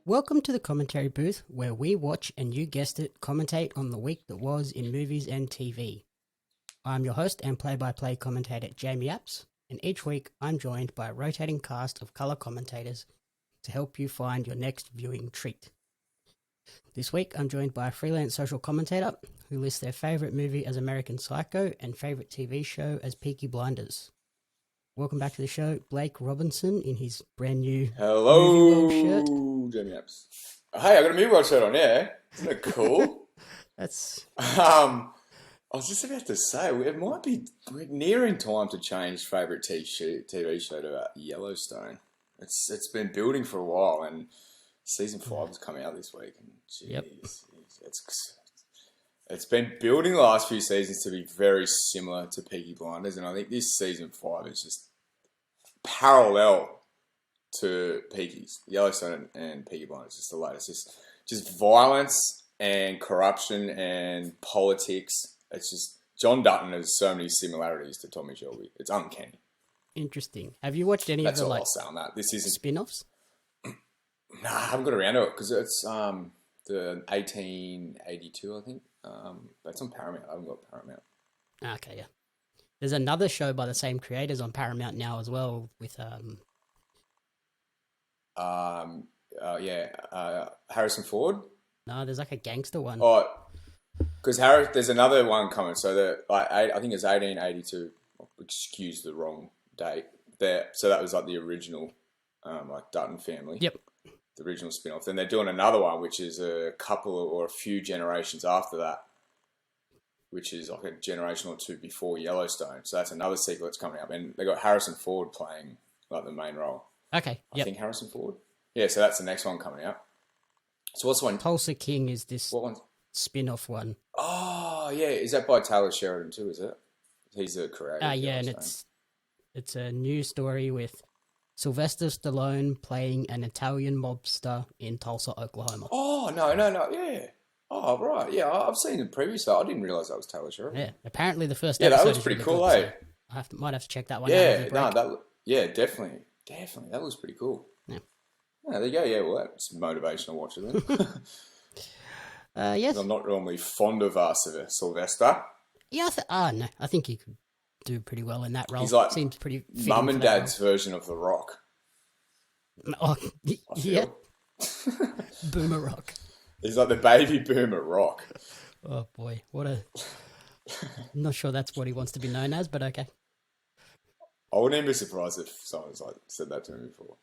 Welcome to the commentary booth, where we watch and you guessed it, commentate on the week that was in movies and TV. I'm your host and play-by-play commentator Jamie Apps, and each week I'm joined by a rotating cast of colour commentators to help you find your next viewing treat. This week I'm joined by a freelance social commentator who lists their favourite movie as American Psycho and favourite TV show as Peaky Blinders. Welcome back to the show, Blake Robinson, in his brand new Hello, Movie World shirt. Jamie Apps. Hey, I got a Movie World shirt on, yeah. Isn't that cool? That's... I was just about to say, it might be nearing time to change favourite TV show to Yellowstone. It's been building for a while, and season 5 has come out this week. And geez, it's been building the last few seasons to be very similar to Peaky Blinders, and I think this season 5 is just parallel to Peaky's. Yellowstone and Peaky Blinders, just the latest. Just violence and corruption and politics. It's just, John Dutton has so many similarities to Tommy Shelby. It's uncanny. Interesting. Have you watched any That's of the all I'll say on that. This isn't spin-offs? Nah, I haven't got around to it because it's the 1882, I think. But it's on Paramount. I haven't got Paramount. Okay, yeah. There's another show by the same creators on Paramount now as well with Harrison Ford. No, there's like a gangster one. Oh, because there's another one coming. So I think it's 1882. Excuse the wrong date. There, so that was like the original, like Dutton family. Yep. The original spin-off. Then they're doing another one, which is a couple or a few generations after that, which is like a generation or two before Yellowstone. So that's another sequel that's coming up, and they got Harrison Ford playing like the main role. Okay. I think Harrison Ford. Yeah, so that's the next one coming out. So what's the one? Tulsa King is this What one? spin-off one. Oh, yeah. Is that by Taylor Sheridan too, is it? He's the creator. Yeah, and it's a new story with Sylvester Stallone playing an Italian mobster in Tulsa, Oklahoma. Oh, no, yeah. Oh, right. Yeah, I've seen it previously. I didn't realise that was Taylor Sheridan. Yeah, apparently the first episode. episode Yeah, that looks pretty cool, eh? So might have to check that one out. Yeah, definitely. That looks pretty cool. Yeah. There you go. Yeah, well, that's motivational watching then. Yes. I'm not normally fond of Sylvester. Yeah, no, I think he could do pretty well in that role. He's like seems pretty mum and dad's version of The Rock. Oh, yeah. Boomer Rock. He's like the baby boomer Rock. Oh boy, I'm not sure that's what he wants to be known as, but okay. I wouldn't even be surprised if someone's like said that to me before.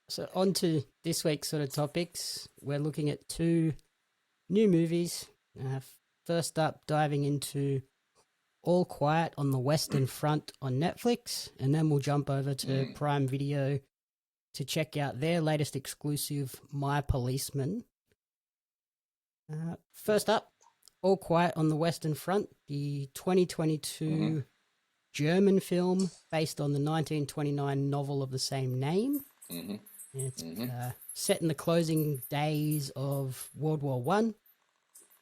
So on to this week's sort of topics. We're looking at 2 new movies. First up, diving into All Quiet on the Western Front on Netflix, and then we'll jump over to Prime Video to check out their latest exclusive, My Policeman. First up, All Quiet on the Western Front, the 2022 German film based on the 1929 novel of the same name. Mm-hmm. It's set in the closing days of World War I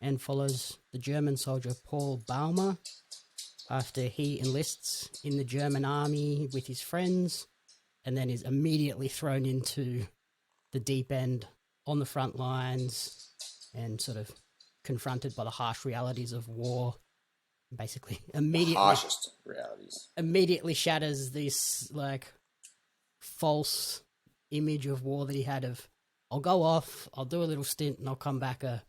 and follows the German soldier Paul Baumer after he enlists in the German army with his friends and then is immediately thrown into the deep end on the front lines and sort of confronted by the harsh realities of war. Basically, harshest realities. Immediately shatters this like false image of war that he had of, I'll go off, I'll do a little stint, and I'll come back a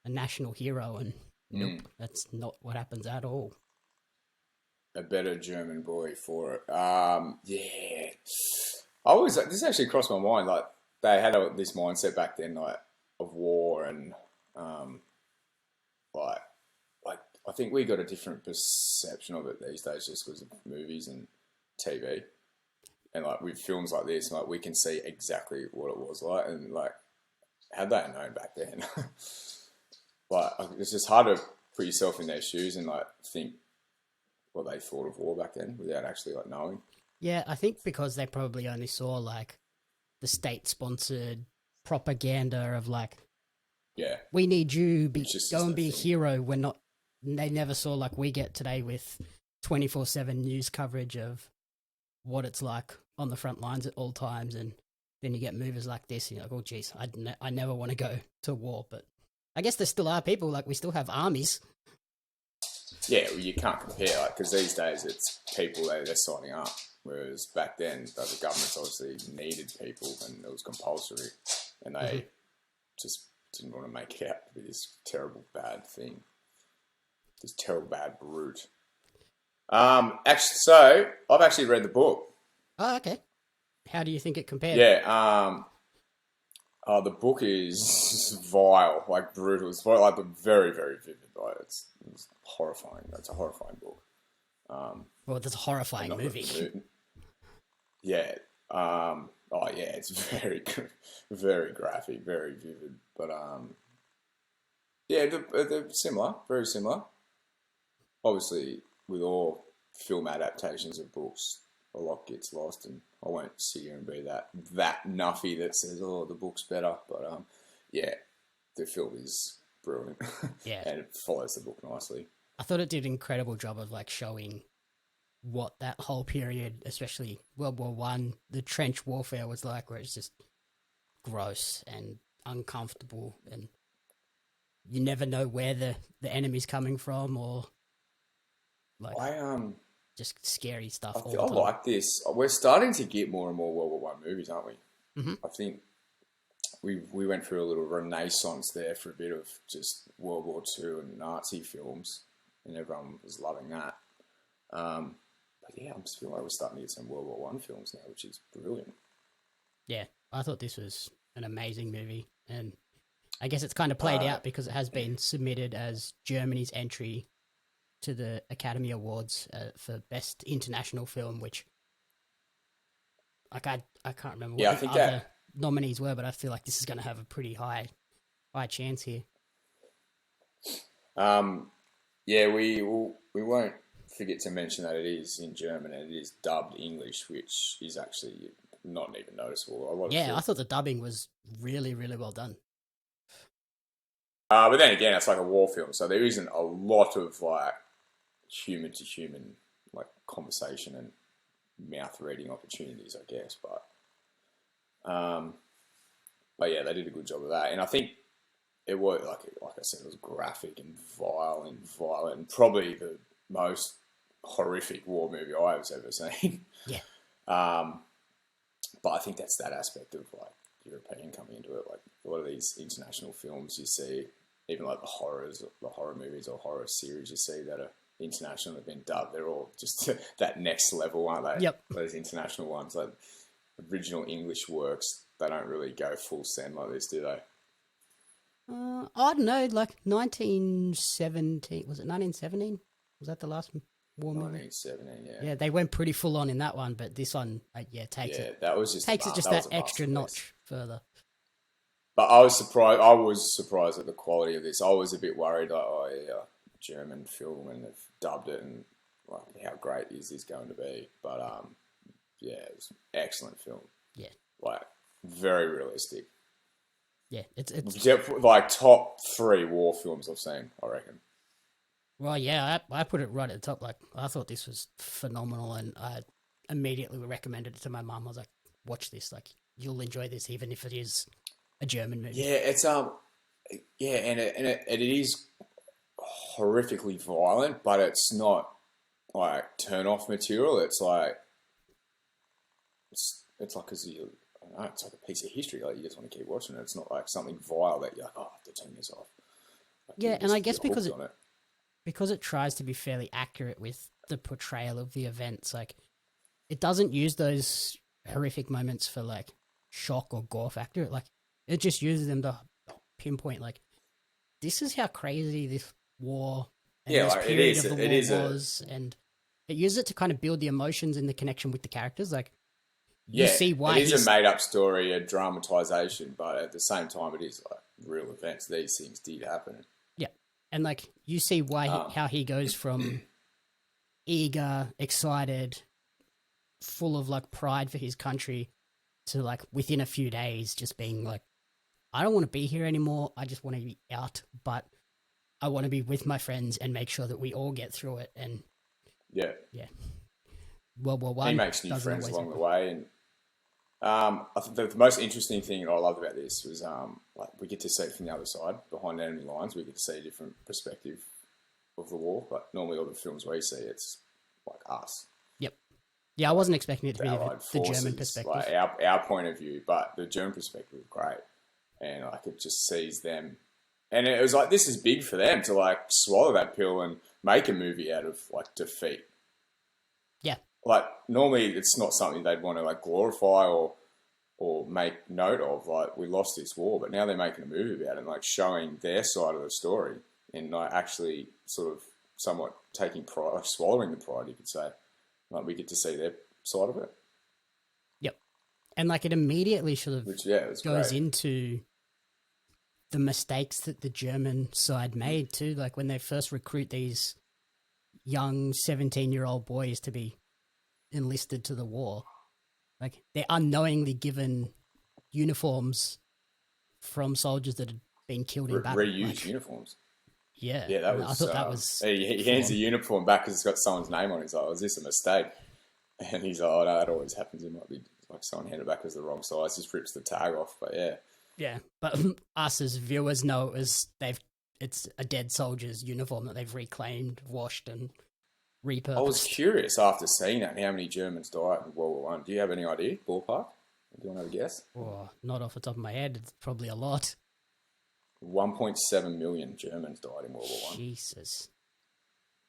national hero. And nope, that's not what happens at all. A better German boy for it. Yeah. This actually crossed my mind. Like they had this mindset back then, like of war and like I think we got a different perception of it these days just because of movies and TV. And like with films like this, like we can see exactly what it was like, and like had they known back then, like it's just hard to put yourself in their shoes and like think what they thought of war back then without actually like knowing. Yeah, I think because they probably only saw like the state-sponsored propaganda of like, yeah, we need you, go and be a hero. We're not. They never saw like we get today with 24/7 news coverage of what it's like on the front lines at all times and then you get movies like this, and you're like, oh, geez, I never want to go to war. But I guess there still are people, like, we still have armies. Yeah, well, you can't compare, like, because these days it's people they're signing up, whereas back then the governments obviously needed people and it was compulsory, and they just didn't want to make it out to be this terrible bad thing, this terrible bad brute. Actually, so I've actually read the book. Oh, okay. How do you think it compared? Yeah, the book is vile, like brutal. It's like very, very vivid. Like it's horrifying. It's a horrifying book. Well, there's a horrifying movie. Yeah. Oh, yeah. It's very, very graphic, very vivid. But yeah, they're similar, very similar. Obviously, with all film adaptations of books, a lot gets lost, and I won't sit here and be that nuffy that says, "Oh, the book's better." But yeah, the film is brilliant. Yeah, and it follows the book nicely. I thought it did an incredible job of like showing what that whole period, especially World War One, the trench warfare was like, where it's just gross and uncomfortable, and you never know where the enemy's coming from, or like just scary stuff. I like this. We're starting to get more and more World War One movies, aren't we? Mm-hmm. I think we went through a little renaissance there for a bit of just World War Two and Nazi films, and everyone was loving that. But yeah, I'm just feeling like we're starting to get some World War One films now, which is brilliant. Yeah, I thought this was an amazing movie, and I guess it's kind of played out because it has been submitted as Germany's entry to the Academy Awards for Best International Film, which like I can't remember what the other nominees were, but I feel like this is going to have a pretty high chance here. Yeah, we won't forget to mention that it is in German and it is dubbed English, which is actually not even noticeable. I thought the dubbing was really, really well done. But then again, it's like a war film, so there isn't a lot of like human to human like conversation and mouth reading opportunities, I guess. But yeah, they did a good job of that, and I think it was like I said, it was graphic and vile and violent, and probably the most horrific war movie I've ever seen. Yeah. But I think that's that aspect of like European coming into it. Like a lot of these international films you see, even like the horror movies or horror series you see that are international have been dubbed, they're all just that next level, aren't they? Yep. Those international ones, like original English works, they don't really go full send like this, do they? I don't know, like 1917, was it 1917? Was that the last war movie? 1917, yeah. Yeah, they went pretty full on in that one, but this one, takes it. That was just takes it just that extra notch further. But I was surprised at the quality of this. I was a bit worried, like, oh yeah, German film, and they've dubbed it, and like, how great is this going to be? But yeah, it was an excellent film. Yeah, like very realistic. Yeah, it's like top 3 war films I've seen, I reckon. Well, yeah, I put it right at the top. Like, I thought this was phenomenal, and I immediately recommended it to my mum. I was like, watch this, like, you'll enjoy this, even if it is a German movie. Yeah, it's yeah, and it is horrifically violent, but it's not like turn off material. It's like it's like I don't know, it's like a piece of history. Like you just want to keep watching it. It's not like something vile that you're like, oh, I have to turn this off. Like, yeah, and I guess because it tries to be fairly accurate with the portrayal of the events, like it doesn't use those horrific moments for like shock or gore factor. Like it just uses them to pinpoint like this is how crazy this war and this like period of the war was, and it uses it to kind of build the emotions and the connection with the characters. Like you see why it is a made up story, a dramatization, but at the same time, it is like real events. These things did happen. Yeah, and like you see why how he goes from eager, excited, full of like pride for his country to like within a few days just being like, I don't want to be here anymore. I just want to be out, but I want to be with my friends and make sure that we all get through it. And yeah. World War One. He makes new friends along the way, and I think the most interesting thing I loved about this was like we get to see it from the other side, behind enemy lines. We get to see a different perspective of the war. Like normally, all the films we see, it's like us, Yep. Yeah, I wasn't expecting it to be allied the forces, German perspective. like our point of view, but the German perspective was great, and like it just sees them, and it was like this is big for them to like swallow that pill and make a movie out of like defeat. Yeah. Like normally it's not something they'd want to like glorify or make note of. Like we lost this war, but now they're making a movie about it and like showing their side of the story and like actually sort of somewhat taking pride, like swallowing the pride, you could say. Like we get to see their side of it. Yep. And like it immediately sort of It goes great. into the mistakes that the German side made too. Like when they first recruit these young 17-year-old boys to be enlisted to the war, like they're unknowingly given uniforms from soldiers that had been killed in battle. Reused like, uniforms. Yeah, Yeah, that was. I thought that was. He hands the uniform back because it's got someone's name on it. He's like, "Was this a mistake?" And he's like, "Oh no, that always happens. It might be like someone handed it back as the wrong size, just rips the tag off." But yeah, Yeah, but us as viewers know it's a dead soldier's uniform that they've reclaimed, washed, and repurposed. I was curious after seeing that how many Germans died in World War One. Do you have any idea, ballpark? Do you want to have a guess? Oh, not off the top of my head. It's probably a lot. 1.7 million Germans died in World War One. Jesus,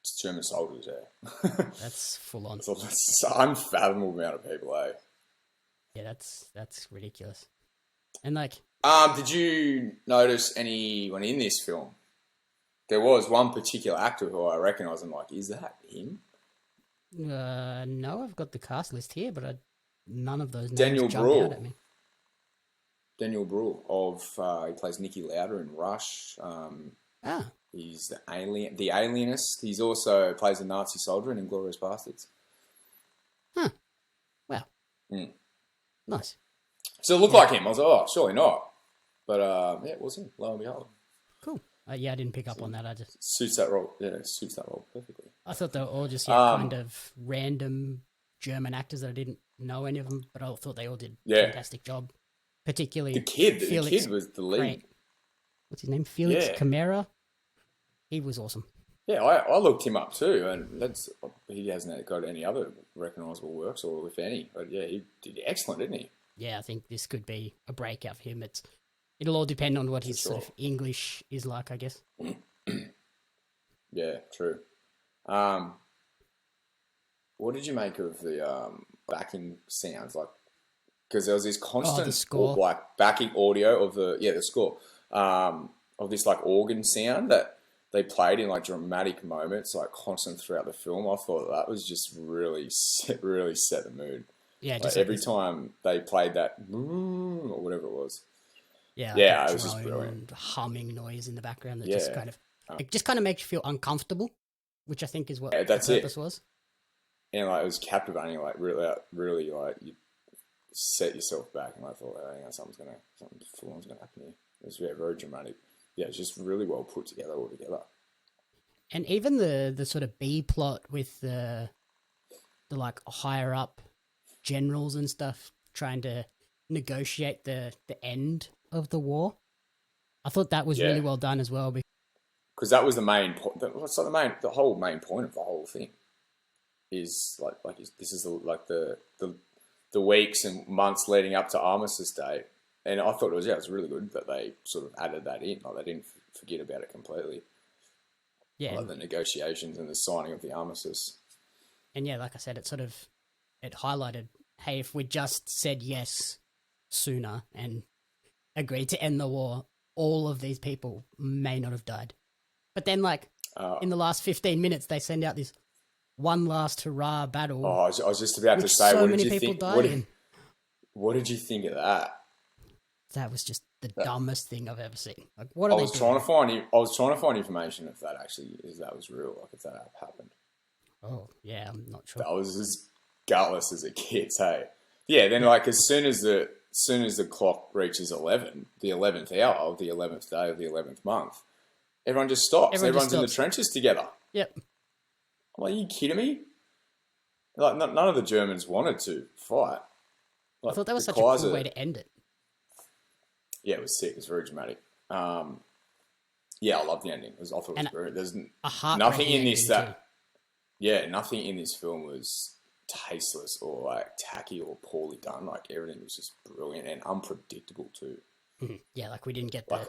It's German soldiers, yeah. that's full on. It's an unfathomable amount of people, eh? Yeah, that's ridiculous. And like, did you notice anyone in this film? There was one particular actor who I recognised. I'm like, is that him? no, I've got the cast list here, but none of those names Daniel jump Bruhl. out at me. Daniel Bruhl he plays Nicky Lauder in Rush. He's the alienist. He's also plays a Nazi soldier in Inglourious Bastards. Huh. Wow. Mm. Nice. So it looked like him. I was like, oh, surely not. But yeah, it was him. Lo and behold. Cool. Yeah, I didn't pick up on that. I just suits that role. Yeah, suits that role perfectly. I thought they were all just kind of random German actors that I didn't know any of them, but I thought they all did a fantastic job. Particularly the kid Felix was the lead. Great. What's his name? Felix Camara. He was awesome. Yeah, I looked him up too, and he hasn't got any other recognisable works, or if any. But yeah, he did excellent, didn't he? Yeah, I think this could be a breakout for him. It'll all depend on what his sort of English is like, I guess. Yeah, true. What did you make of the backing sounds? Like, because there was this constant score. like backing audio of the score of this like organ sound that they played in like dramatic moments, like constant throughout the film. I thought that was just really set the mood. Yeah, like just every time they played that or whatever it was. Yeah, it was just brilliant. Humming noise in the background that just kind of makes you feel uncomfortable, which I think is what the purpose was. And like it was captivating, like really like you set yourself back, and I thought, oh, hang on, something full on's gonna happen here. It was very dramatic. Yeah, it's just really well put together all together. And even the sort of B plot with the like higher up generals and stuff trying to negotiate the end of the war. I thought that was really well done as well, because that was the main point. What's like the whole main point of the whole thing is like this is the weeks and months leading up to Armistice Day, and I thought it was really good that they sort of added that in. Like they didn't forget about it completely. Yeah, like the negotiations and the signing of the armistice. And yeah, like I said, it highlighted, hey, if we just said yes sooner and agreed to end the war, all of these people may not have died. But then, like, in the last 15 minutes, they send out this one last hurrah battle. Oh, I was just about to say, so what many did you people think? died in. What did you think of that? That was just the dumbest thing I've ever seen. Like, what are I was trying to find information if that was real, like if that happened. Oh yeah, I'm not sure. I was as gutless as a kid, hey. Yeah, then like as soon as the clock reaches 11, the 11th hour of the 11th day of the 11th month, everyone just stops. Everyone's in the trenches together. Yep. I'm like, are you kidding me? Like none of the Germans wanted to fight. I thought that was the such a cool Kaiser- way to end it. Yeah, it was sick. It was very dramatic. Yeah, I love the ending. I thought it was very. There's nothing in this that. Yeah, nothing in this film was tasteless or like tacky or poorly done. Like everything was just brilliant and unpredictable too. Yeah, like we didn't get the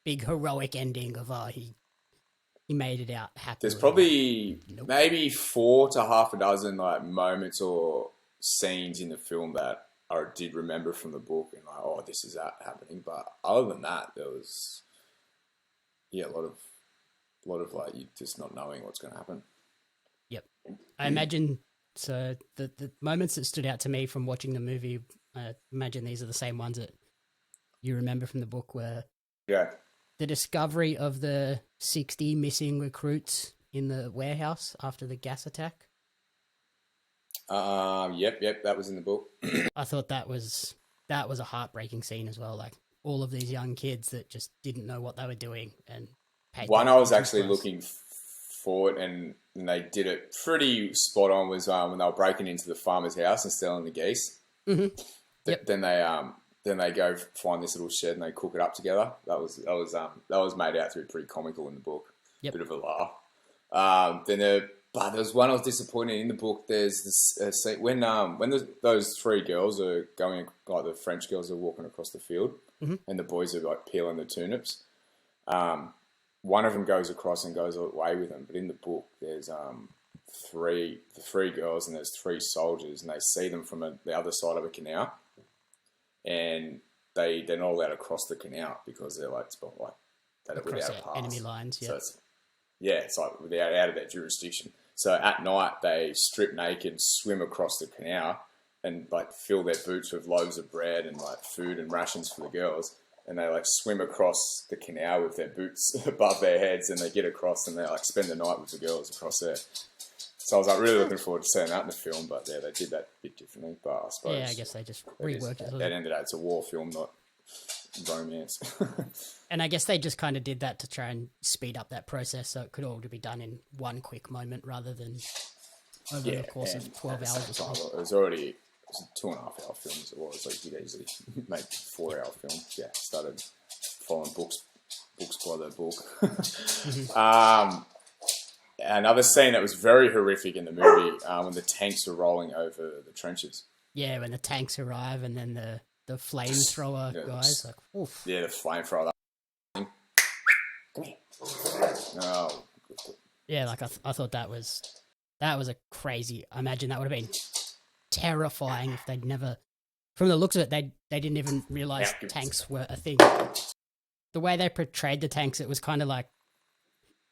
big heroic ending of he made it out happy. There's probably maybe 4 to half a dozen like moments or scenes in the film that I did remember from the book and like, oh, this is that happening. But other than that, there was a lot of like you just not knowing what's going to happen. Yep, I imagine. So the moments that stood out to me from watching the movie, I imagine these are the same ones that you remember from the book, where the discovery of the 60 missing recruits in the warehouse after the gas attack. Yep, that was in the book. I thought that was a heartbreaking scene as well. Like all of these young kids that just didn't know what they were doing and one I was actually looking for it, and they did it pretty spot on. Was when they were breaking into the farmer's house and stealing the geese. Mm-hmm. Yep. Then they go find this little shed and they cook it up together. That was made out to be pretty comical in the book. Yep. Bit of a laugh. But there was one I was disappointed in the book. There's this scene when those 3 girls are going, like the French girls are walking across the field, and the boys are like peeling the turnips. One of them goes across and goes away with them, but in the book there's the 3 girls and there's 3 soldiers, and they see them from the other side of a canal, and they're not allowed to cross the canal because they're like they don't without a pass. Enemy lines. Yeah. So it's like without out of their jurisdiction. So at night they strip naked, swim across the canal, and like fill their boots with loaves of bread and like food and rations for the girls. And they like swim across the canal with their boots above their heads, and they get across and they like spend the night with the girls across there. So I was like really looking forward to seeing that in the film, but yeah, they did that a bit differently. But I suppose I guess they just reworked it. At the end of the day, it's a war film, not romance. And I guess they just kind of did that to try and speed up that process, so it could all be done in one quick moment rather than over the course of 12 hours or something. It was already. It was a 2.5 hour film as it was. Like you could easily make 4 hour film. Yeah, started following books by the book. Another scene that was very horrific in the movie when the tanks were rolling over the trenches. Yeah, when the tanks arrive and then the flamethrower guys like, oof. Yeah, the flamethrower. Come here. Oh. Yeah, like I thought that was a crazy. I imagine that would have been terrifying if they'd never, from the looks of it, they didn't even realize tanks were a thing. The way they portrayed the tanks, it was kind of like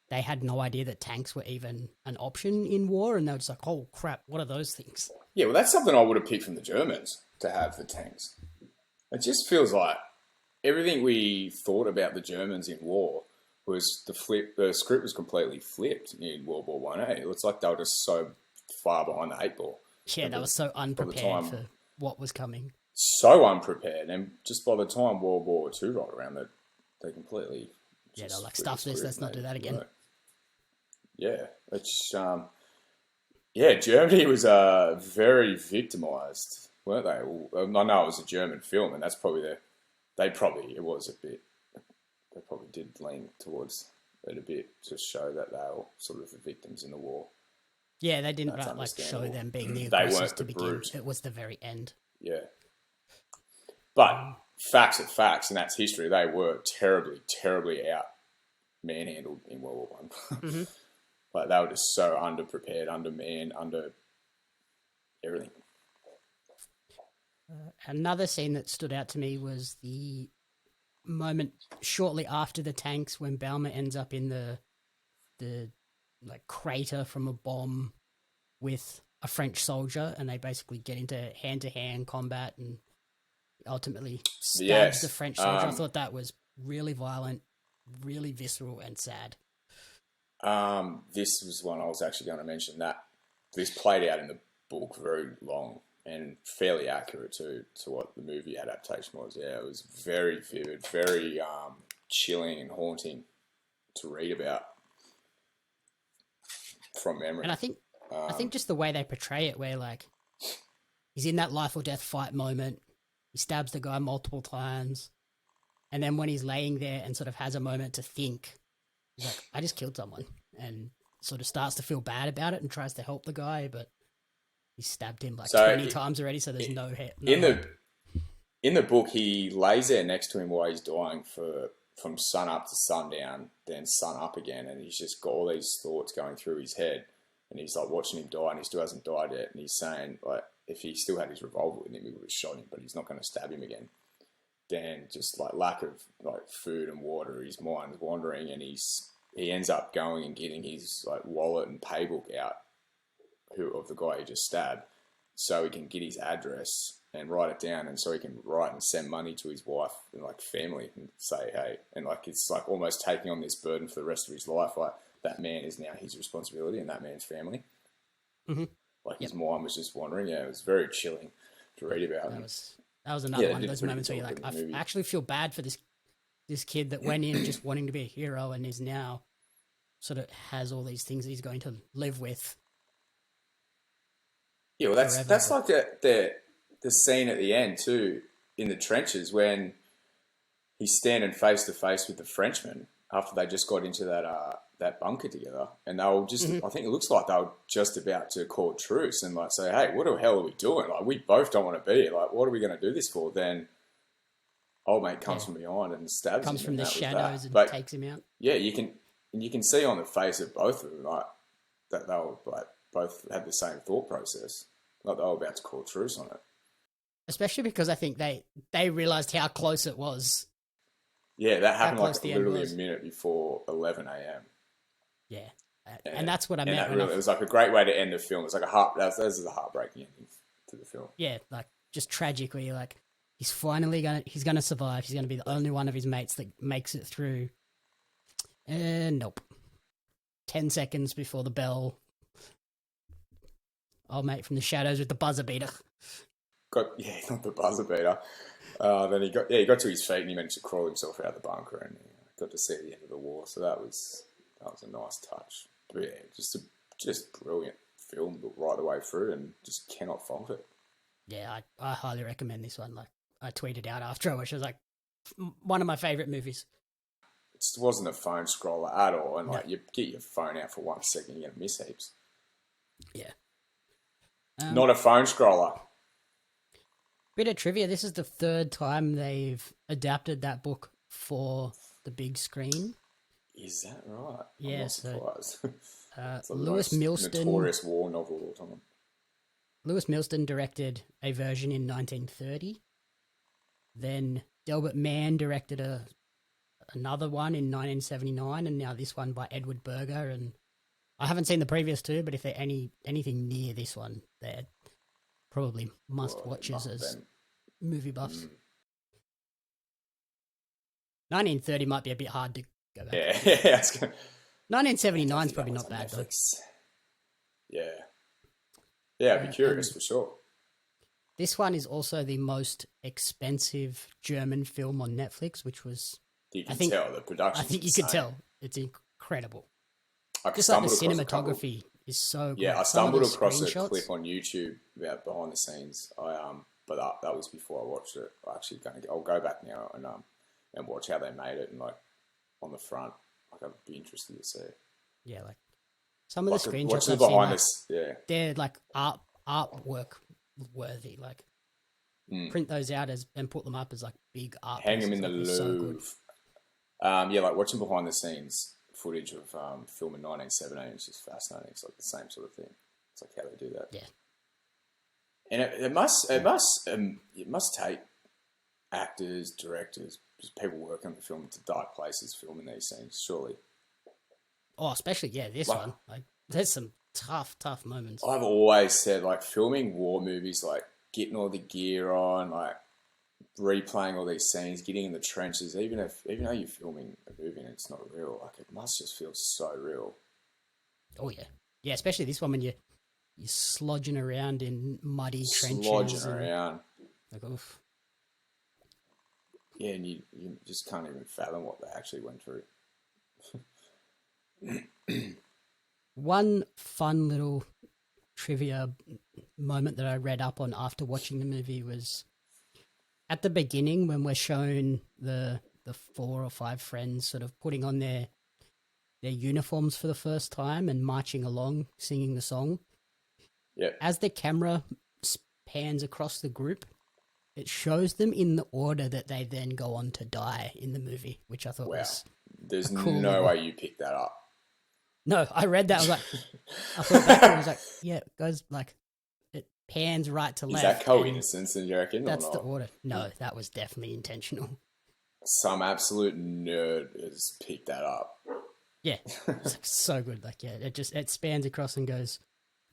they had no idea that tanks were even an option in war, and they were just like, oh crap, what are those things? Yeah, well, that's something I would have picked from the Germans to have the tanks. It just feels like everything we thought about the Germans in war was the script was completely flipped in World War One. It's like they were just so far behind the 8 ball. Yeah, they were so unprepared for what was coming. So unprepared, and just by the time World War II rolled around, they completely... Yeah, they're like, stuff this, let's not do that again. Right. Yeah, it's... Germany was very victimised, weren't they? Well, I know it was a German film, and that's probably They probably did lean towards it a bit to show that they were sort of the victims in the war. Yeah, they didn't show them being the aggressors to begin. It was the very end. Yeah. But facts are facts, and that's history. They were terribly, terribly manhandled in World War One. Mm-hmm. Like they were just so underprepared, undermanned, under everything. Another scene that stood out to me was the moment shortly after the tanks when Balmer ends up in the like crater from a bomb with a French soldier, and they basically get into hand-to-hand combat and ultimately stabs the French soldier. I thought that was really violent, really visceral and sad. This was one I was actually going to mention, that this played out in the book very long and fairly accurate to what the movie adaptation was. Yeah, it was very vivid, very chilling and haunting to read about from memory. And I think just the way they portray it, where like he's in that life or death fight moment, He stabs the guy multiple times. And then when he's laying there and sort of has a moment to think, he's like, I just killed someone. And sort of starts to feel bad about it and tries to help the guy, but he stabbed him like 20 times already, so there's no hope. In the book, he lays there next to him while he's dying from sun up to sundown, then sun up again, and he's just got all these thoughts going through his head, and he's like watching him die, and he still hasn't died yet, and he's saying, like, if he still had his revolver with him, he would have shot him, but he's not going to stab him again. Then just like lack of like food and water, his mind's wandering, and he ends up going and getting his like wallet and paybook out of the guy he just stabbed, so he can get his address and write it down, and so he can write and send money to his wife and like family and say, hey, and like it's like almost taking on this burden for the rest of his life. Like that man is now his responsibility and that man's family. Mm-hmm. Like his mind was just wandering. Yeah, it was very chilling to read about. That was another one of those moments where you're like, I actually feel bad for this kid that went in just wanting to be a hero and is now sort of has all these things that he's going to live with. Yeah, well, that's like the scene at the end too, in the trenches when he's standing face to face with the Frenchman after they just got into that bunker together, and they were just, I think it looks like they were just about to call truce and like say, hey, what the hell are we doing? Like, we both don't want to be here. Like, what are we going to do this for? Then old mate comes from behind and stabs him. Comes from the shadows and takes him out. Yeah, you can see on the face of both of them like that they were like both had the same thought process. Like they were about to call truce on it. Especially because I think they realised how close it was. Yeah, that happened like literally a minute before 11 a.m. Yeah, and that's what I meant. It was like a great way to end the film. It's like this is a heartbreaking ending to the film. Yeah, like just tragically, like he's gonna survive. He's gonna be the only one of his mates that makes it through. Nope. 10 seconds before the bell. Old mate from the shadows with the buzzer beater. Not the buzzer beater. Then he got to his feet and he managed to crawl himself out of the bunker and got to see the end of the war. So that was a nice touch. But yeah, just brilliant film right the way through, and just cannot fault it. Yeah, I highly recommend this one. Like I tweeted out after I watched it, was like one of my favourite movies. It wasn't a phone scroller at all, and like you get your phone out for 1 second, you're gonna miss heaps. Yeah. Not a phone scroller. Bit of trivia, this is the third time they've adapted that book for the big screen. Is that right? Yeah, I'm not surprised. It's Lewis Milston, notorious war novel all the time. Lewis Milston directed a version in 1930. Then Delbert Mann directed another one in 1979, and now this one by Edward Berger. And I haven't seen the previous two, but if they're anything near this one, they're probably must-watches as movie buffs. 1930 might be a bit hard to go back. Yeah. 1979 is probably not bad, though. Yeah. Yeah, I'd be curious for sure. This one is also the most expensive German film on Netflix, which was... You can tell the production. I think you could tell. It's incredible. Just like the cinematography is so good. Yeah, I stumbled across a clip on YouTube about behind the scenes. But that was before I watched it. I'll go back now and watch how they made it, and like on the front, like I'd be interested to see. Yeah, like some of the screenshots I've seen, like, they're like artwork worthy. Like print those out and put them up as like big art. Hang them in the Louvre. Like watching behind the scenes footage of film in 1917 is just fascinating. It's like the same sort of thing. It's like how they do that. Yeah. And it must take actors, directors, just people working on the film to dark places filming these scenes, surely. Oh, especially this one. Like there's some tough moments. I've always said like filming war movies, like getting all the gear on, like replaying all these scenes, getting in the trenches, even though you're filming a movie and it's not real, like it must just feel so real. Oh yeah, especially this one when you're slodging around in muddy trenches. Slodging around. Like oof. Yeah, and you just can't even fathom what they actually went through. One fun little trivia moment that I read up on after watching the movie was at the beginning when we're shown the 4 or 5 friends sort of putting on their uniforms for the first time and marching along, singing the song. Yeah. As the camera pans across the group, it shows them in the order that they then go on to die in the movie, which I thought was There's cool no little... way you picked that up. No, I read that. I was like, I thought back and I was like, yeah, it goes like, it pans right to left. Is that coincidence, do you reckon? That's the order. No, that was definitely intentional. Some absolute nerd has picked that up. Yeah, it's like so good. Like, yeah, it spans across and goes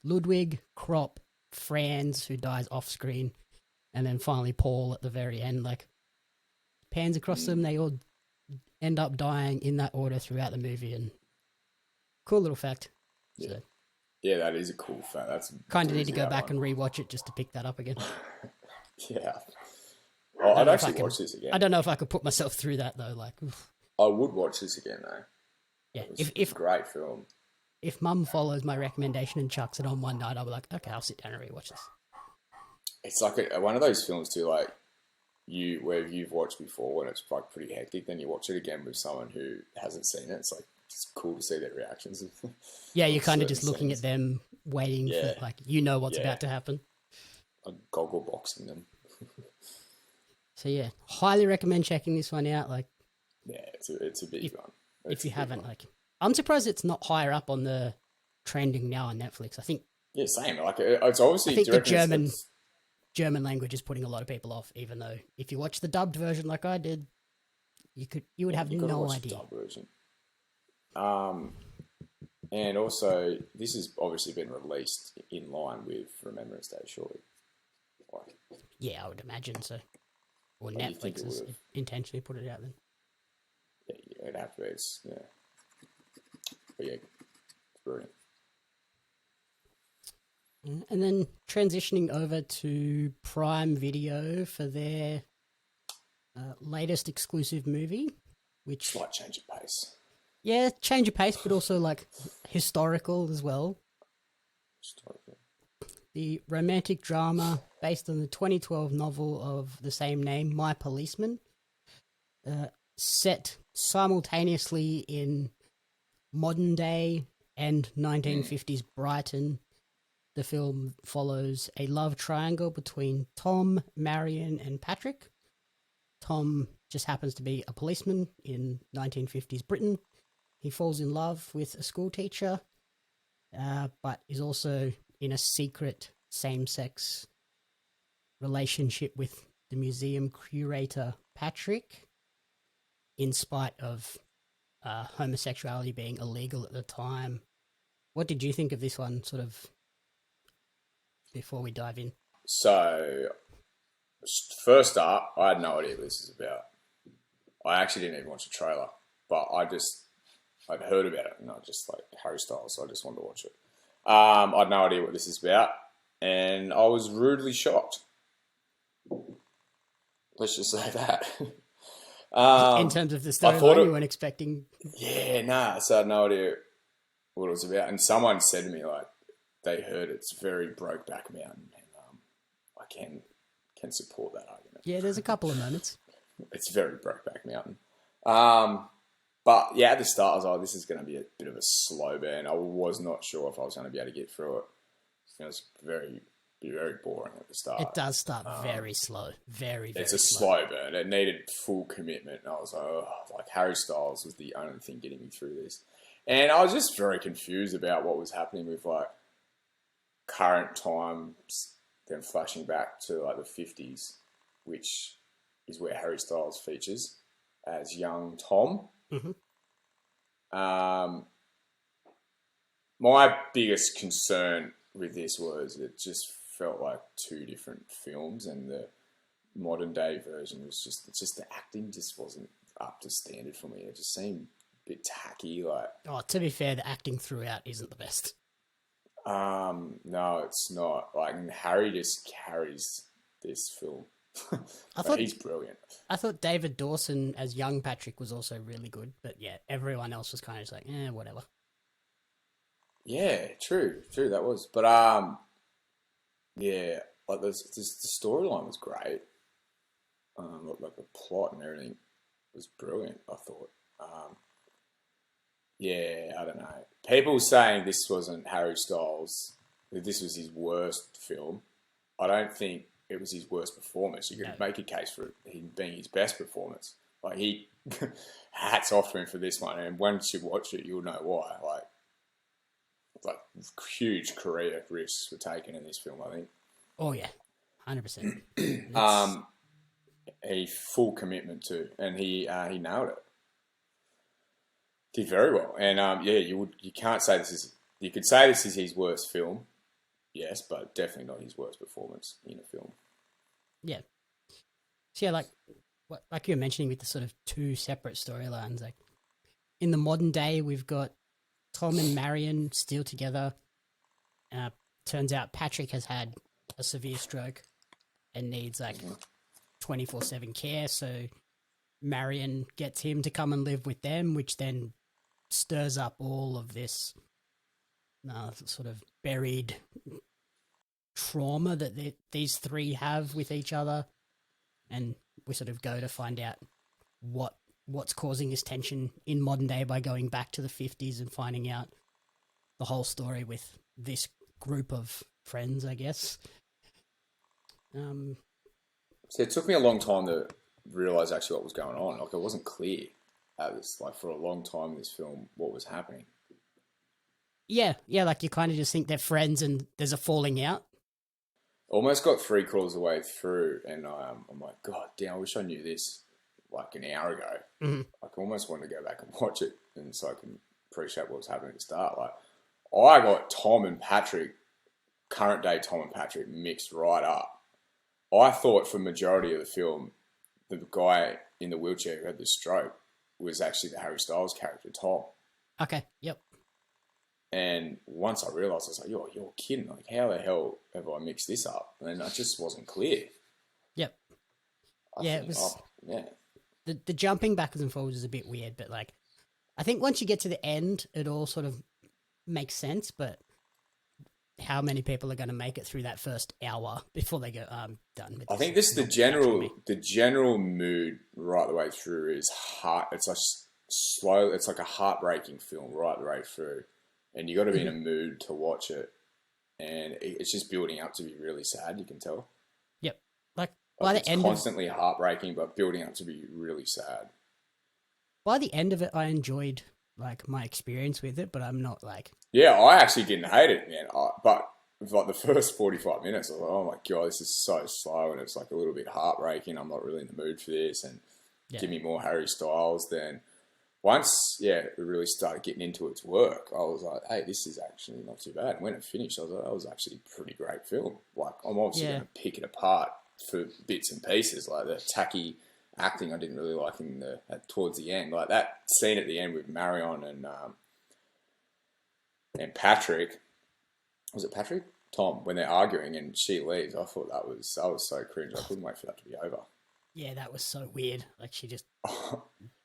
Ludwig, Krop, Franz, who dies off screen, and then finally Paul at the very end. Like, pans across them, they all end up dying in that order throughout the movie, and cool little fact. Yeah, So, yeah, that is a cool fact. That's kind of need to go back and rewatch it just to pick that up again. Yeah. Oh, I'd actually watch this again. I don't know if I could put myself through that though. Like, oof. I would watch this again though. Yeah, it's a great film. If Mum follows my recommendation and chucks it on one night, I'll be like, okay, I'll sit down and rewatch this. It's like one of those films too, like where you've watched before when it's like pretty hectic, then you watch it again with someone who hasn't seen it. It's like it's cool to see their reactions. Yeah, you're kind of just looking at them, waiting for like what's about to happen. Like goggle boxing them. So yeah, highly recommend checking this one out. Like, yeah, it's a big one. If you haven't, like, I'm surprised it's not higher up on the trending now on Netflix. I think. Yeah, same. Like, it's obviously. I think the German language is putting a lot of people off. Even though, if you watch the dubbed version, like I did, you would have no idea. The dubbed version. And also, this has obviously been released in line with Remembrance Day, surely. Like, yeah, I would imagine so. Or Netflix has intentionally put it out then. Yeah, it'd have to be. Yeah. But yeah, it's brilliant. And then transitioning over to Prime Video for their latest exclusive movie, which... Slight change of pace. Yeah, change of pace, but also like historical as well. Historical. The romantic drama based on the 2012 novel of the same name, My Policeman, set simultaneously in modern day and 1950s Brighton. The film follows a love triangle between Tom, Marion, and Patrick. Tom just happens to be a policeman in 1950s Britain. He falls in love with a school teacher, but is also in a secret same-sex relationship with the museum curator, Patrick, in spite of homosexuality being illegal at the time. What did you think of this one, sort of, before we dive in? So, first up, I had no idea what this is about. I actually didn't even watch the trailer, but I'd heard about it, and I just like Harry Styles, so I just wanted to watch it. I had no idea what this is about, and I was rudely shocked. Let's just say that. In terms of the storyline, you weren't expecting... Yeah, nah, so I had no idea what it was about. And someone said to me, like, they heard it's very Brokeback Mountain, and I can support that argument. Yeah, there's a couple of moments. It's very Brokeback Mountain. But yeah, at the start, I was like, this is going to be a bit of a slow burn. I was not sure if I was going to be able to get through it. It was very boring at the start. It does start very slow. Very It's a slow burn. It needed full commitment. And I was like, oh, like Harry Styles was the only thing getting me through this. And I was just very confused about what was happening with like current times, then flashing back to like the 50s, which is where Harry Styles features as young Tom. Mm-hmm. My biggest concern with this was it just felt like two different films, and the modern day version was just the acting just wasn't up to standard for me. It just seemed a bit tacky. Like, to be fair, the acting throughout isn't the best. No, it's not. Like, Harry just carries this film. I thought he's brilliant. I thought David Dawson as young Patrick was also really good, but yeah, everyone else was kind of just like, whatever. Yeah, true, that was. But yeah, like the storyline was great. Like the plot and everything was brilliant, I thought. Yeah, I don't know. People saying this wasn't Harry Styles, that this was his worst film. I don't think it was his worst performance. You could make a case for him being his best performance. Like, he, hats off to him for this one. And once you watch it, you'll know why. Like huge career risks were taken in this film, I think. Oh yeah, 100%. A full commitment to, and he nailed it. Did very well, and you can't say this is. You could say this is his worst film, yes, but definitely not his worst performance in a film. Yeah. So yeah, like you were mentioning with the sort of two separate storylines, like in the modern day, we've got Tom and Marion still together. Turns out Patrick has had a severe stroke and needs 24/7 care. So Marion gets him to come and live with them, which then stirs up all of this sort of buried trauma that these three have with each other. And we sort of go to find out what's causing this tension in modern day by going back to the 50s and finding out the whole story with this group of friends, I guess. So it took me a long time to realise actually what was going on. Like, it wasn't clear. For a long time in this film, what was happening. Yeah, like you kind of just think they're friends and there's a falling out. Almost got 3/4 of the way through, and I'm like, God damn, I wish I knew this like an hour ago. Mm-hmm. I almost wanted to go back and watch it, and so I can appreciate what was happening at the start. Like, I got Tom and Patrick, current day Tom and Patrick, mixed right up. I thought for majority of the film, the guy in the wheelchair who had the stroke was actually the Harry Styles character, Tom. Okay, yep. And once I realised, I was like, you're kidding. Like, how the hell have I mixed this up? And it just wasn't clear. Yep. It was... yeah. The jumping backwards and forwards is a bit weird, but like, I think once you get to the end, it all sort of makes sense, but how many people are going to make it through that first hour before they go, done with this? I think this the general mood right the way through is heart. It's like slow. It's like a heartbreaking film right the way through. And you got to be in a mood to watch it, and it's just building up to be really sad. You can tell. Yep, like by the end, it's constantly heartbreaking, but building up to be really sad. By the end of it, I enjoyed like my experience with it, but I'm not like. Yeah, I actually didn't hate it, man. But like the first 45 minutes, I was like, oh my God, this is so slow, and it's like a little bit heartbreaking. I'm not really in the mood for this, and give me more Harry Styles. Then once, it really started getting into its work, I was like, hey, this is actually not too bad. And when it finished, I was like, that was actually a pretty great film. Like, I'm obviously going to pick it apart for bits and pieces, like the tacky acting I didn't really like towards the end. Like that scene at the end with Marion and Patrick. Was it Patrick? Tom, when they're arguing and she leaves, I thought that was so cringe. I couldn't wait for that to be over. Yeah, that was so weird. Like she just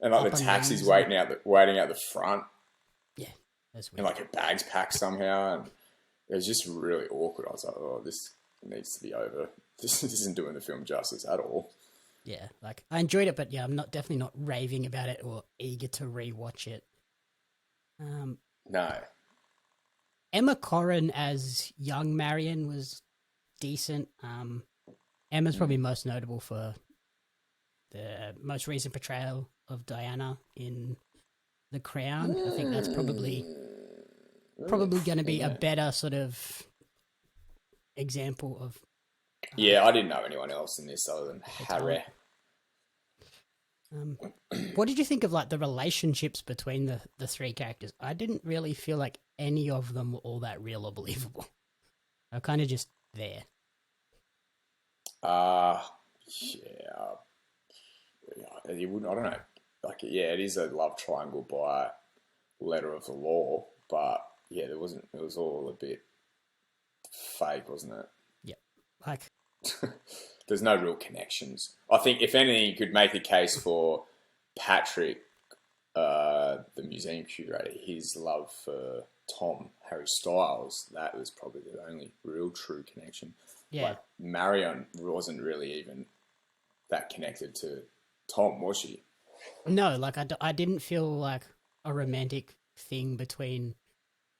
and like the taxi's waiting out the front. Yeah, that's weird. And like her bag's packed somehow, and it was just really awkward. I was like, oh, this needs to be over. This isn't doing the film justice at all. Yeah, like I enjoyed it, but I'm definitely not raving about it or eager to rewatch it. No. Emma Corrin as young Marion was decent. Emma's probably most notable for the most recent portrayal of Diana in The Crown. I think that's probably going to be a better sort of example of. Yeah, I didn't know anyone else in this other than Harry. What did you think of like the relationships between the three characters? I didn't really feel like any of them were all that real or believable. They're kind of just there. You wouldn't. I don't know. Like, it is a love triangle by letter of the law, but there wasn't. It was all a bit fake, wasn't it? Yeah, like there's no real connections. I think if anything, you could make a case for Patrick, the museum curator, his love for Tom, Harry Styles. That was probably the only real true connection. Yeah, like Marion wasn't really even that connected to Tom, was she? No, like I didn't feel like a romantic thing between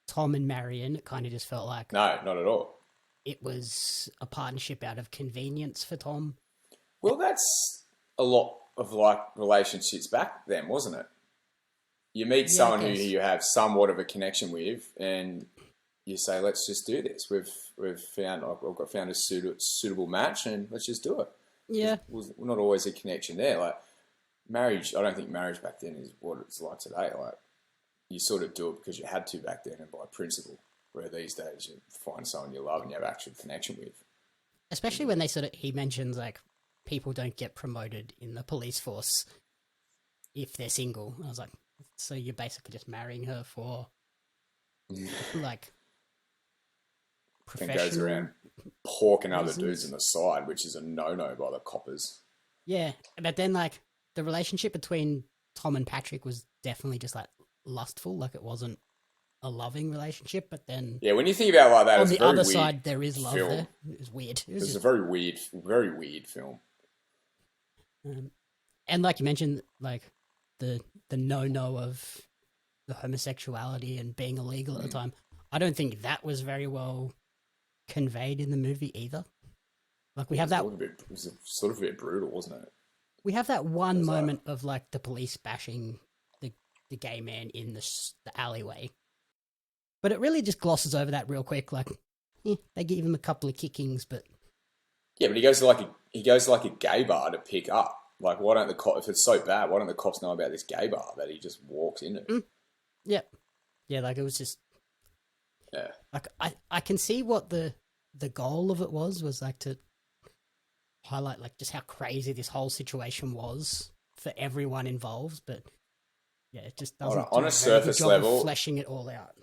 Tom and Marion. It kind of just felt like No, not at all. it was a partnership out of convenience for Tom. Well, that's a lot of like relationships back then, wasn't it? You meet Yeah, I someone who guess. you have somewhat of a connection with, and you say, "Let's just do this. We've found found a suitable match, and let's just do it." Yeah, Was not always a connection there. Like marriage, I don't think marriage back then is what it's like today. Like you sort of do it because you had to back then and by principle. Where these days you find someone you love and you have actual connection with. especially when he mentions like people don't get promoted in the police force if they're single. I was like, so you're basically just marrying her for like And goes professional. around porking other reasons. dudes on the side, which is a no-no by the coppers. Yeah, but then like the relationship between Tom and Patrick was definitely just like lustful, like it wasn't a loving relationship. But then Yeah, when you think about it like that, on it's a the very other weird side, there is love film. there. It was weird. It was It's a just, very weird film. and like you mentioned, like the no of the homosexuality and being illegal at the time. I don't think that was very well conveyed in the movie either. Like we have that It was sort of a bit brutal, wasn't it? one Was that- moment of like the police bashing the gay man in the alleyway, but it really just glosses over that real quick. Like they give him a couple of kickings, but Yeah, but he goes to like a gay bar to pick up. Like, why don't the cops? If it's so bad, why don't the cops know about this gay bar that he just walks into? yeah, like it was just Yeah, like I can see what the goal of it was like to highlight like just how crazy this whole situation was for everyone involved, but yeah, it just doesn't On do a very good surface job of level- fleshing it all out.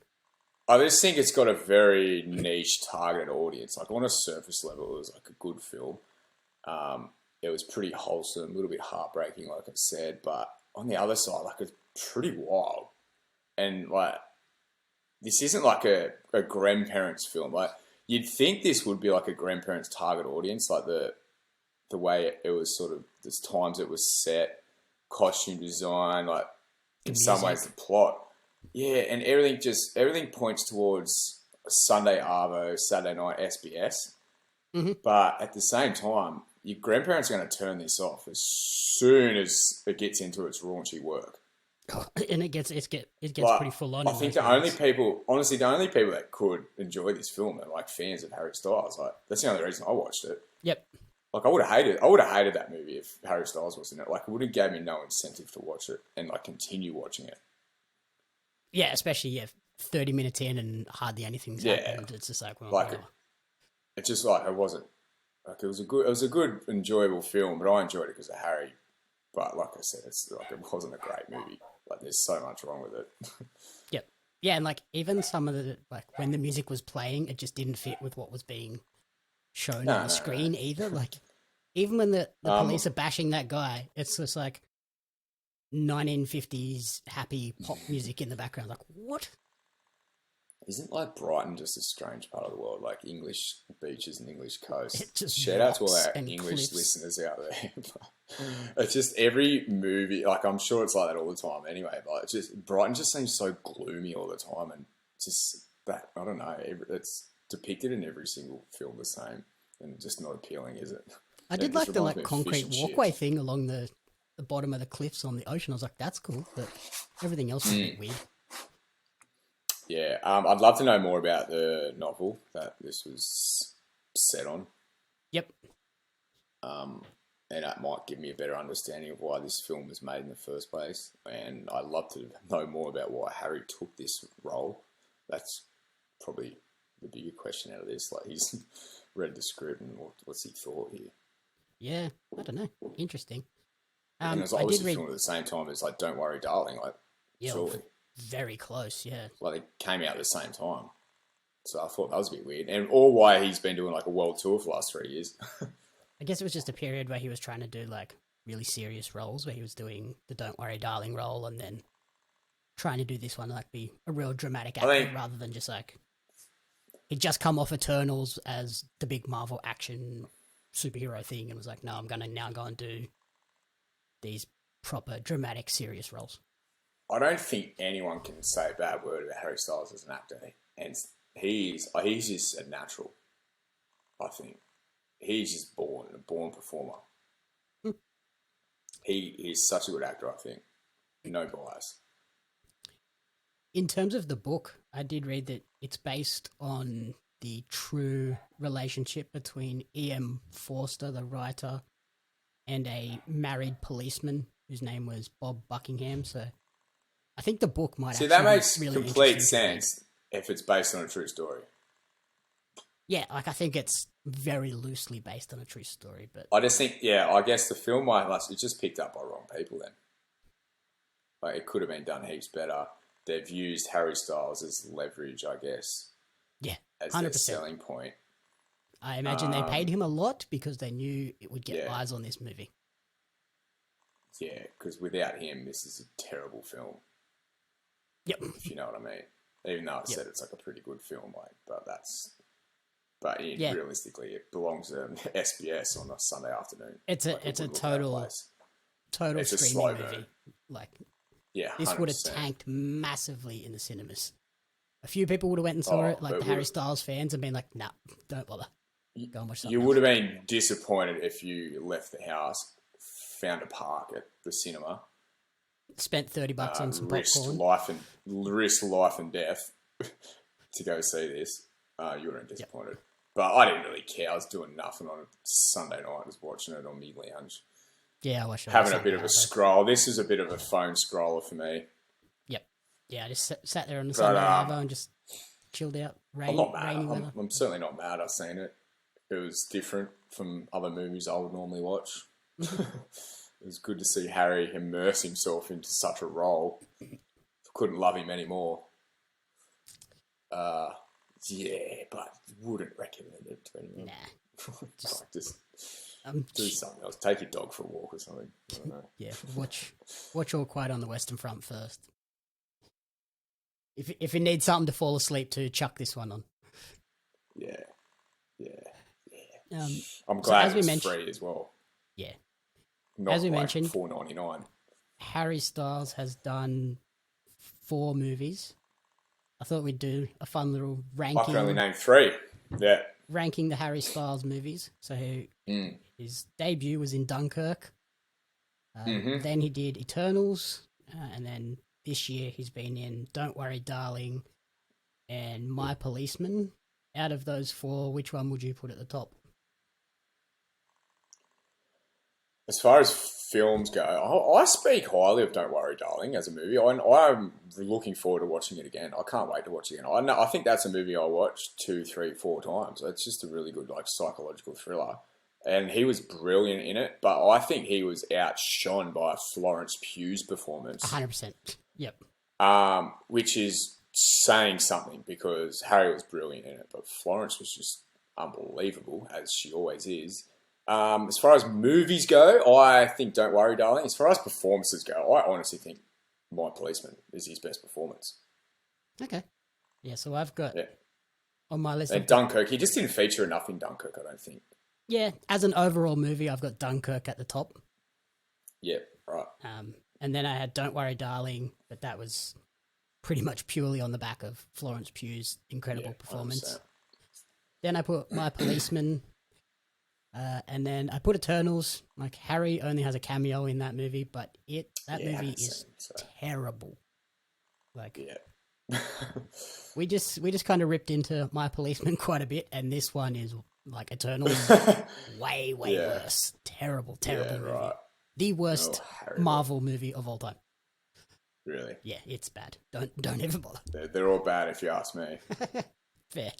I just think it's got a very niche targeted audience. Like on a surface level, it was like a good film. It was pretty wholesome, a little bit heartbreaking, like I said, but on the other side, like it's pretty wild. And like, this isn't like a grandparents film. Like you'd think this would be like a grandparents target audience, like the way it was sort of the times it was set, costume design, like in some ways the plot. Yeah, and everything points towards Sunday Arvo, Saturday night SBS. But at the same time, your grandparents are going to turn this off as soon as it gets into its raunchy work. And it gets Like, pretty full on. I think the only people that could enjoy this film are like fans of Harry Styles. Like that's the only reason I watched it. Yep. Like I would have hated that movie if Harry Styles was in it. Like it would have gave me no incentive to watch it and like continue watching it. Yeah, especially 30 minutes in and hardly anything's happened. It's just like, well, Like whatever. it's just like it wasn't like it was a good enjoyable film, but I enjoyed it because of Harry. But like I said, it's like it wasn't a great movie. Like there's so much wrong with it. Yep. Yeah, and like even some of the like when the music was playing, it just didn't fit with what was being shown on the screen either. Like even when the police are bashing that guy, it's just like 1950s happy pop music in the background. Like what? Isn't like Brighton just a strange part of the world? Like English beaches and English coast. It just Shout out to all rocks our and English cliffs. listeners out there. It's just every movie. Like I'm sure it's like that all the time. Anyway, but it's just Brighton just seems so gloomy all the time, and just that I don't know. It's depicted in every single film the same, and just not appealing, is it? I It did just like the reminds me like of concrete fish and walkway chips. thing along the bottom of the cliffs on the ocean. I was like, that's cool, but everything else was a bit weird. Yeah, I'd love to know more about the novel that this was set on. Yep. And that might give me a better understanding of why this film was made in the first place. And I'd love to know more about why Harry took this role. That's probably the bigger question out of this. Like he's read the script and what's he thought here. Yeah, I don't know. Interesting. And it was I did obviously read filmed at the same time as like Don't Worry Darling, like surely. very close. Yeah. Like they came out at the same time. So I thought that was a bit weird. And or why he's been doing like a world tour for the last 3 years. I guess it was just a period where he was trying to do like really serious roles, where he was doing the Don't Worry Darling role and then trying to do this one, like be a real dramatic actor rather than just like he'd just come off Eternals as the big Marvel action superhero thing and was like, no, I'm going to now go and do these proper, dramatic, serious roles. I don't think anyone can say a bad word about Harry Styles as an actor, and he's just a natural. I think he's just a born performer. He's such a good actor. I think no bias. In terms of the book, I did read that it's based on the true relationship between E.M. Forster, the writer, and a married policeman whose name was Bob Buckingham. So I think the book might See, actually that makes be really complete sense if it's based on a true story. Yeah, like I think it's very loosely based on a true story, but I just think, I guess the film it's just picked up by wrong people then. Like, it could have been done heaps better. They've used Harry Styles as leverage, I guess. Yeah, as 100%. their selling point. I imagine they paid him a lot because they knew it would get eyes on this movie. Yeah, because without him, this is a terrible film. Yep. If you know what I mean. Even though I said it's like a pretty good film, realistically, it belongs to SBS on a Sunday afternoon. It's a total it's a streaming slow movie. burn. Like, yeah, 100%. this would have tanked massively in the cinemas. A few people would have went and saw it, like the Harry Styles fans, and been like, "Nah, don't bother. Go and watch something." You would have been disappointed if you left the house, found a park at the cinema, spent $30 on some risked popcorn, risked life and death to go see this. You would have been disappointed. Yep. But I didn't really care. I was doing nothing on a Sunday night. I was watching it on my lounge. Yeah, I watched it. Having a bit of a scroll. This is a bit of a phone scroller for me. Yep. Yeah, I just sat there on the Sunday Arvo and just chilled out. I'm not mad. I'm certainly not mad I've seen it. It was different from other movies I would normally watch. It was good to see Harry immerse himself into such a role. Couldn't love him anymore. But wouldn't recommend it to anyone. Nah. Just do something else. Take your dog for a walk or something. I don't know. Yeah, watch All Quiet on the Western Front first. If you need something to fall asleep to, chuck this one on. Yeah. I'm glad so it's free as well. Yeah. Not as we like mentioned, $4.99. Harry Styles has done 4 movies. I thought we'd do a fun little ranking. I can only name 3. Yeah. Ranking the Harry Styles movies. So his debut was in Dunkirk. Then he did Eternals. And then this year he's been in Don't Worry Darling and My Policeman. Out of those 4, which one would you put at the top? As far as films go, I speak highly of Don't Worry Darling as a movie. I'm looking forward to watching it again. I can't wait to watch it again. I think that's a movie I'll watch 2, 3, 4 times. It's just a really good psychological thriller. And he was brilliant in it, but I think he was outshone by Florence Pugh's performance. 100%. Yep. Which is saying something because Harry was brilliant in it, but Florence was just unbelievable, as she always is. As far as movies go, I think Don't Worry Darling. As far as performances go, I honestly think My Policeman is his best performance. Okay. Yeah, so I've got on my list... And Dunkirk, he just didn't feature enough in Dunkirk, I don't think. Yeah, as an overall movie, I've got Dunkirk at the top. Yeah, right. And then I had Don't Worry Darling, but that was pretty much purely on the back of Florence Pugh's incredible performance. Then I put My Policeman... and then I put Eternals. Like, Harry only has a cameo in that movie, but that movie is terrible. Like, we just kind of ripped into My Policeman quite a bit, and this one is like Eternals, way worse. Terrible movie. Right. The worst Marvel movie of all time. Really? Yeah, it's bad. Don't ever bother. They're all bad if you ask me. Fair.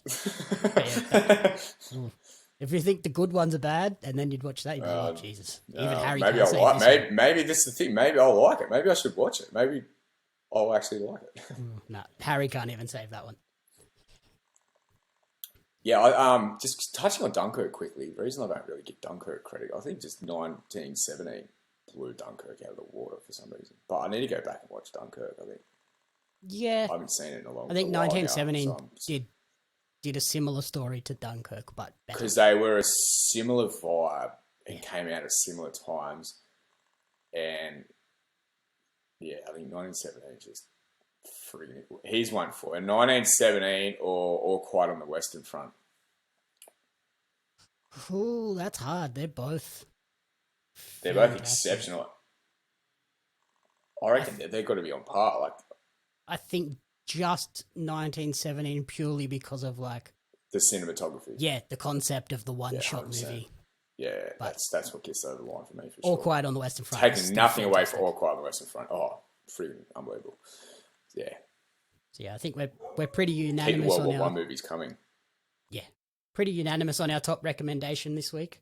If you think the good ones are bad, and then you'd watch that, you'd be like, oh, Jesus. Even Harry maybe I'll like it. Maybe this is the thing. Maybe I'll like it. Maybe I should watch it. Maybe I'll actually like it. No, Harry can't even save that one. Yeah, just touching on Dunkirk quickly. The reason I don't really give Dunkirk credit, I think just 1917 blew Dunkirk out of the water for some reason. But I need to go back and watch Dunkirk, I think. Yeah. I haven't seen it in a long time. I think 1917 did did a similar story to Dunkirk, but better. Because they were a similar vibe and came out at similar times. And yeah, I think 1917 is just friggin'. He's one for it. 1917 or All Quiet on the Western Front. Ooh, that's hard. They're both exceptional. I reckon they've got to be on par. Like, I think just 1917 purely because of like the cinematography. Yeah, the concept of the one-shot 100%. movie. Yeah, that's what gets over the line for me, for sure. All Quiet on the Western Front. Taking nothing away from All Quiet on the Western Front. Oh, freaking unbelievable. Yeah. So yeah, I think we're pretty Keep unanimous World on War our... One movies coming. Yeah. Pretty unanimous on our top recommendation this week.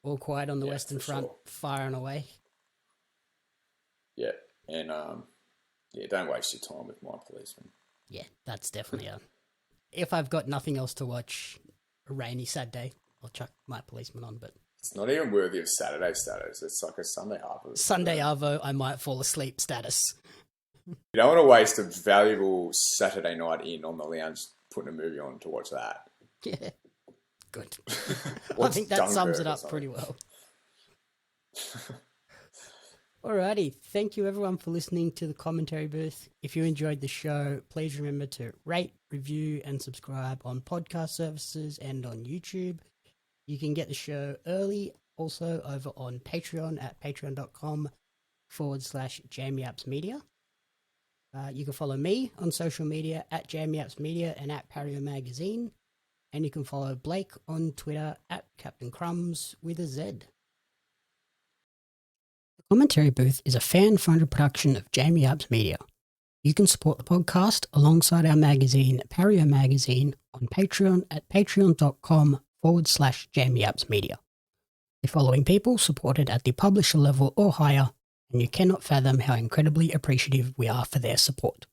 All Quiet on the Western Front, sure. firing away. Yeah, and don't waste your time with My Policeman. Yeah, that's definitely a... If I've got nothing else to watch, a rainy, sad day, I'll chuck My Policeman on, but... It's not even worthy of Saturday status. It's like a Sunday Arvo. Sunday Arvo, I might fall asleep status. You don't want to waste a valuable Saturday night in on the lounge putting a movie on to watch that. Yeah, good. I think that sums it up pretty well. Alrighty, thank you everyone for listening to the commentary booth. If you enjoyed the show, please remember to rate, review, and subscribe on podcast services and on YouTube. You can get the show early also over on Patreon at patreon.com/JamieAppsMedia. You can follow me on social media at JamieAppsMedia and at Pario Magazine. And you can follow Blake on Twitter at Captain Crumbs with a Z. The Commentary Booth is a fan-funded production of Jamie Apps Media. You can support the podcast alongside our magazine, Pario Magazine, on Patreon at patreon.com/Jamie Apps Media. The following people supported at the publisher level or higher, and you cannot fathom how incredibly appreciative we are for their support.